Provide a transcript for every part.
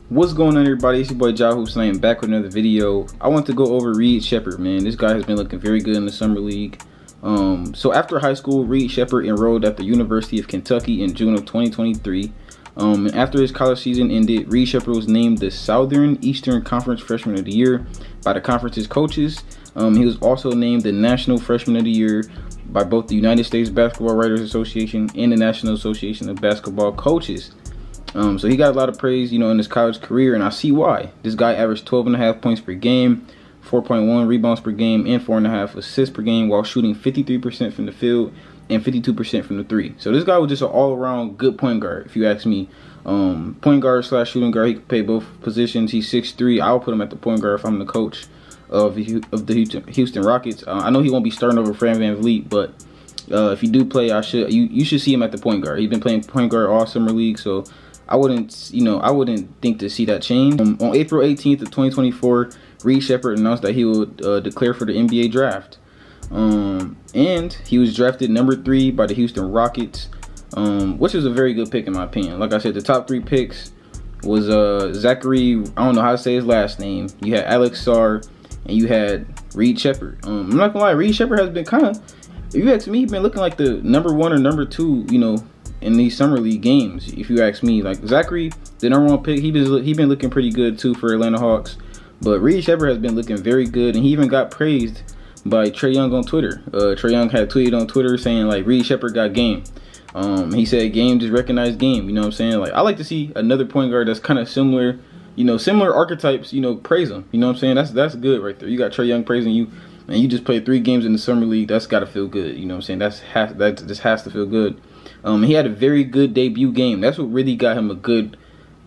What's going on, everybody? It's your boy Ja Hussein back with another video. I want to go over Reed Sheppard, man. This guy has been looking very good in the summer league. So after high school, Reed Sheppard enrolled at the University of Kentucky in June of 2023. And after his college season ended, Reed Sheppard was named the Southern Eastern Conference Freshman of the Year by the conference's coaches. He was also named the National Freshman of the Year by both the United States Basketball Writers Association and the National Association of Basketball Coaches. So he got a lot of praise, you know, in his college career, and I see why. This guy averaged 12.5 points per game, 4.1 rebounds per game, and 4.5 assists per game, while shooting 53% from the field and 52% from the three. So this guy was just an all-around good point guard, if you ask me. Point guard slash shooting guard. He can play both positions. He's 6'3". I'll put him at the point guard if I'm the coach of the Houston Rockets. I know he won't be starting over Fran VanVleet, but if he do play, you should see him at the point guard. He's been playing point guard all summer league, so I wouldn't think to see that change. On April 18th of 2024, Reed Sheppard announced that he would declare for the NBA draft. And he was drafted number 3 by the Houston Rockets, which is a very good pick in my opinion. Like I said, the top 3 picks was Zachary, I don't know how to say his last name. You had Alex Sarr, and you had Reed Sheppard. I'm not gonna lie, Reed Sheppard has been kind of, if you ask me, he's been looking like the number 1 or number 2, you know, in these summer league games. If you ask me, like Zachary, the number 1 pick, he been looking pretty good too for Atlanta Hawks. But Reed Sheppard has been looking very good, and he even got praised by Trae Young on Twitter. Trae Young had tweeted on Twitter saying like Reed Sheppard got game. He said game just recognized game. You know what I'm saying? Like, I like to see another point guard that's kind of similar, you know, similar archetypes, you know, praise him. You know what I'm saying? That's good right there. You got Trae Young praising you, and you just played 3 games in the summer league. That's got to feel good. You know what I'm saying? That just has to feel good. He had a very good debut game. That's what really got him a good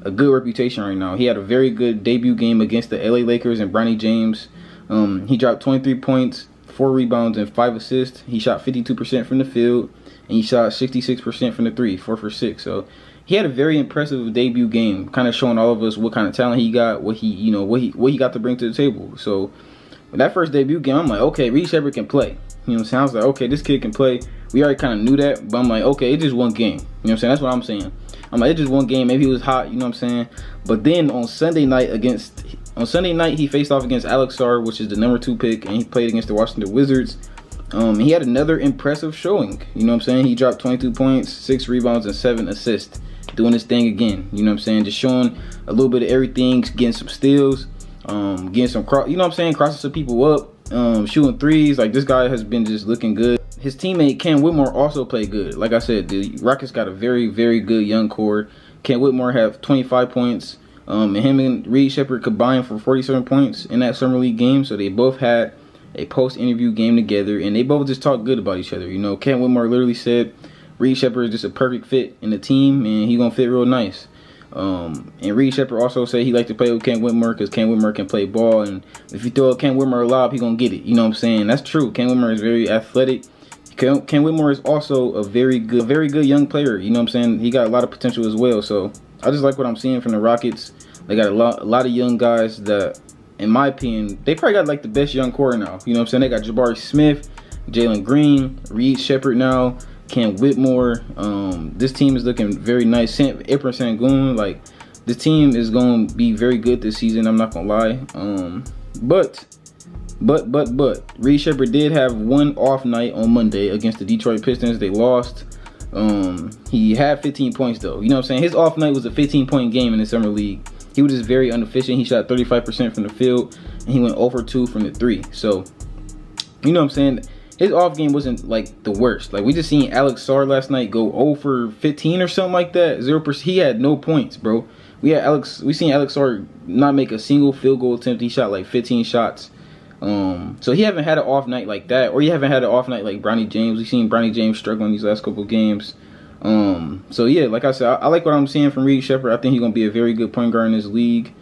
reputation right now. He had a very good debut game against the LA Lakers and Bronny James. He dropped 23 points, 4 rebounds, and 5 assists. He shot 52% from the field, and he shot 66% from the three, 4 for 6. So he had a very impressive debut game, kind of showing all of us what kind of talent he got, what he got to bring to the table. So with that first debut game, I'm like, okay, Reed Sheppard can play. You know what I'm saying? I was like, okay, this kid can play. We already kind of knew that, but I'm like, okay, it's just one game. You know what I'm saying? That's what I'm saying. I'm like, it's just one game. Maybe he was hot, you know what I'm saying? But then on Sunday night, he faced off against Alex Sarr, which is the number 2 pick, and he played against the Washington Wizards. He had another impressive showing. You know what I'm saying? He dropped 22 points, 6 rebounds, and 7 assists. Doing his thing again. You know what I'm saying? Just showing a little bit of everything, getting some steals, getting some, you know what I'm saying? Crossing some people up. Shooting threes. Like, this guy has been just looking good. His teammate Ken Whitmore also played good. Like I said, the Rockets got a very, very good young core. Ken Whitmore have 25 points. And him and Reed Sheppard combined for 47 points in that summer league game. So they both had a post-interview game together, and they both just talked good about each other. You know, Ken Whitmore literally said Reed Sheppard is just a perfect fit in the team, and he gonna fit real nice. And Reed Sheppard also said he liked to play with Ken Whitmore because Ken Whitmore can play ball, and if you throw Ken Whitmore a lob, he gonna get it. You know what I'm saying? That's true. Ken Whitmore is very athletic. Ken Whitmore is also a very good young player. You know what I'm saying? He got a lot of potential as well. So I just like what I'm seeing from the Rockets. They got a lot of young guys that, in my opinion, they probably got like the best young core now. You know what I'm saying? They got Jabari Smith, Jalen Green, Reed Sheppard now, Ken Whitmore. This team is looking very nice. Ipper Sengun, like, this team is going to be very good this season. I'm not going to lie. But Reed Sheppard did have one off night on Monday against the Detroit Pistons. They lost. He had 15 points though. You know what I'm saying? His off night was a 15-point game in the summer league. He was just very inefficient. He shot 35% from the field, and he went 0 for 2 from the 3. So, you know what I'm saying? His off game wasn't like the worst. Like, we just seen Alex Sarr last night go 0 for 15 or something like that. 0%. He had no points, bro. We seen Alex Sarr not make a single field goal attempt. He shot like 15 shots. So he haven't had an off night like that, or he haven't had an off night like Bronny James. We've seen Bronny James struggling these last couple games. So yeah, like I said, I like what I'm seeing from Reed Sheppard. I think he's gonna be a very good point guard in this league.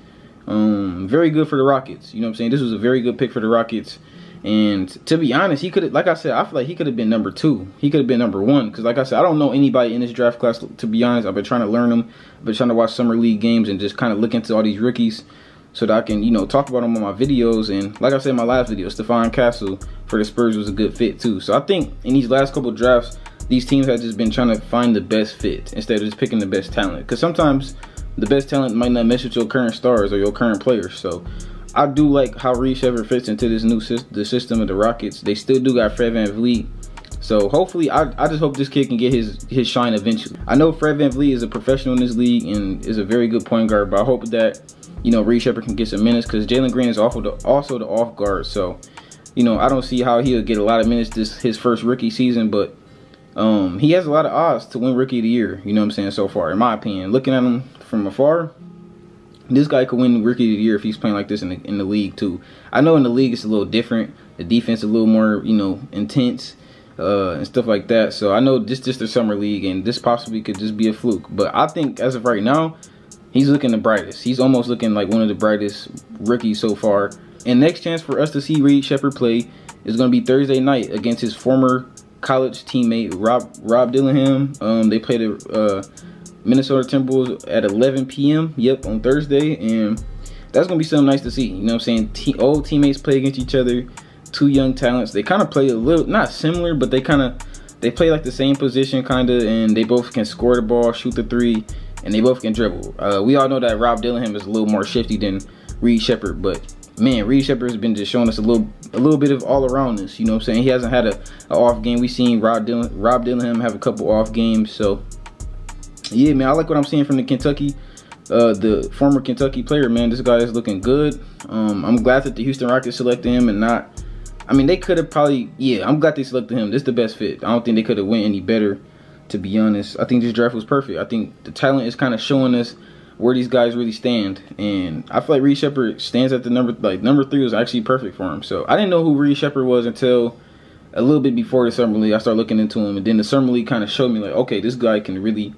Very good for the Rockets. You know what I'm saying? This was a very good pick for the Rockets. And to be honest, he could, like I said, I feel like he could have been number 2. He could have been number 1. Because like I said, I don't know anybody in this draft class, to be honest. I've been trying to learn them. I've been trying to watch summer league games and just kind of look into all these rookies so that I can, you know, talk about them on my videos. And like I said in my last video, Stephon Castle for the Spurs was a good fit too. So I think in these last couple drafts, these teams have just been trying to find the best fit instead of just picking the best talent. Because sometimes the best talent might not mesh with your current stars or your current players. So I do like how Reed Sheppard fits into this new the system of the Rockets. They still do got Fred VanVleet. So hopefully, I just hope this kid can get his shine eventually. I know Fred VanVleet is a professional in this league and is a very good point guard, but I hope that, you know, Reed Sheppard can get some minutes, because Jalen Green is also the off guard. So, you know, I don't see how he'll get a lot of minutes his first rookie season, but he has a lot of odds to win Rookie of the Year, you know what I'm saying, so far, in my opinion. Looking at him from afar, this guy could win Rookie of the Year if he's playing like this in the league too. I know in the league it's a little different. The defense is a little more, you know, intense and stuff like that. So I know this just the summer league, and this possibly could just be a fluke. But I think as of right now, he's looking the brightest. He's almost looking like one of the brightest rookies so far. And next chance for us to see Reed Sheppard play is going to be Thursday night against his former college teammate Rob Dillingham. They play the Minnesota Timberwolves at 11 p.m. Yep, on Thursday, and that's gonna be something nice to see. You know what I'm saying? Old teammates play against each other. Two young talents. They kind of play a little, not similar, but they play like the same position kind of, and they both can score the ball, shoot the three, and they both can dribble. We all know that Rob Dillingham is a little more shifty than Reed Sheppard, but man, Reed Sheppard has been just showing us a little bit of all aroundness. You know what I'm saying? He hasn't had an off game. We've seen Rob Dillingham have a couple off games. So yeah, man, I like what I'm seeing from the former Kentucky player, man. This guy is looking good. I'm glad that the Houston Rockets selected him and not, I mean, they could have probably, yeah, I'm glad they selected him. This is the best fit. I don't think they could have went any better, to be honest. I think this draft was perfect. I think the talent is kind of showing us where these guys really stand, and I feel like Reed Sheppard stands at the number 3 was actually perfect for him. So I didn't know who Reed Sheppard was until a little bit before the summer league. I started looking into him, and then the summer league kind of showed me like, okay, this guy can really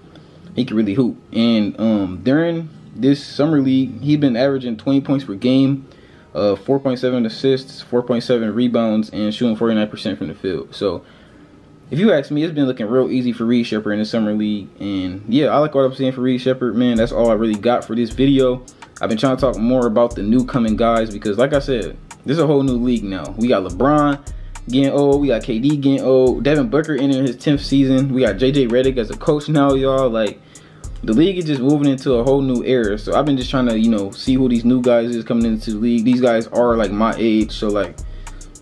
hoop. And during this summer league, he's been averaging 20 points per game, 4.7 assists, 4.7 rebounds, and shooting 49% from the field. So if you ask me, it's been looking real easy for Reed Sheppard in the summer league. And yeah, I like what I'm seeing for Reed Sheppard, man. That's all I really got for this video. I've been trying to talk more about the new coming guys, because like I said, this is a whole new league now. We got LeBron getting old, we got KD getting old, Devin Booker entering his 10th season, we got JJ Redick as a coach now, y'all. Like, the league is just moving into a whole new era. So I've been just trying to, you know, see who these new guys is coming into the league. These guys are like my age, so like,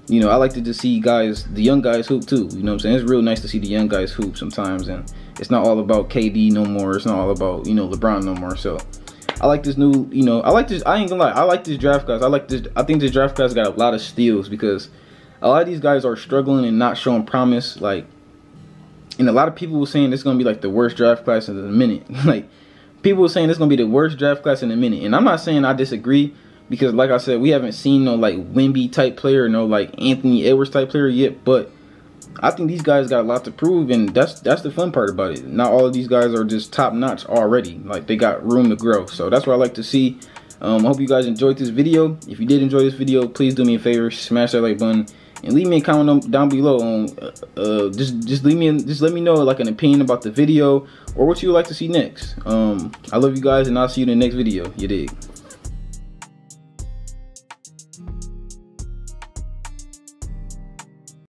you know, I like to just see guys, the young guys hoop too. You know what I'm saying? It's real nice to see the young guys hoop sometimes, and it's not all about KD no more. It's not all about, you know, LeBron no more. So I like this new, you know, I like this. I ain't gonna lie, I like this draft class. I like this. I think this draft class got a lot of steals, because a lot of these guys are struggling and not showing promise. Like, and a lot of people were saying this is gonna be like the worst draft class in a minute. Like, people were saying this is gonna be the worst draft class in a minute, and I'm not saying I disagree, because like I said, we haven't seen no like Wemby type player, no like Anthony Edwards type player yet. But I think these guys got a lot to prove, and that's the fun part about it. Not all of these guys are just top notch already. Like, they got room to grow. So that's what I like to see. I hope you guys enjoyed this video. If you did enjoy this video, please do me a favor, smash that like button, and leave me a comment down below on just let me know like an opinion about the video, or what you would like to see next. I love you guys, and I'll see you in the next video. You dig?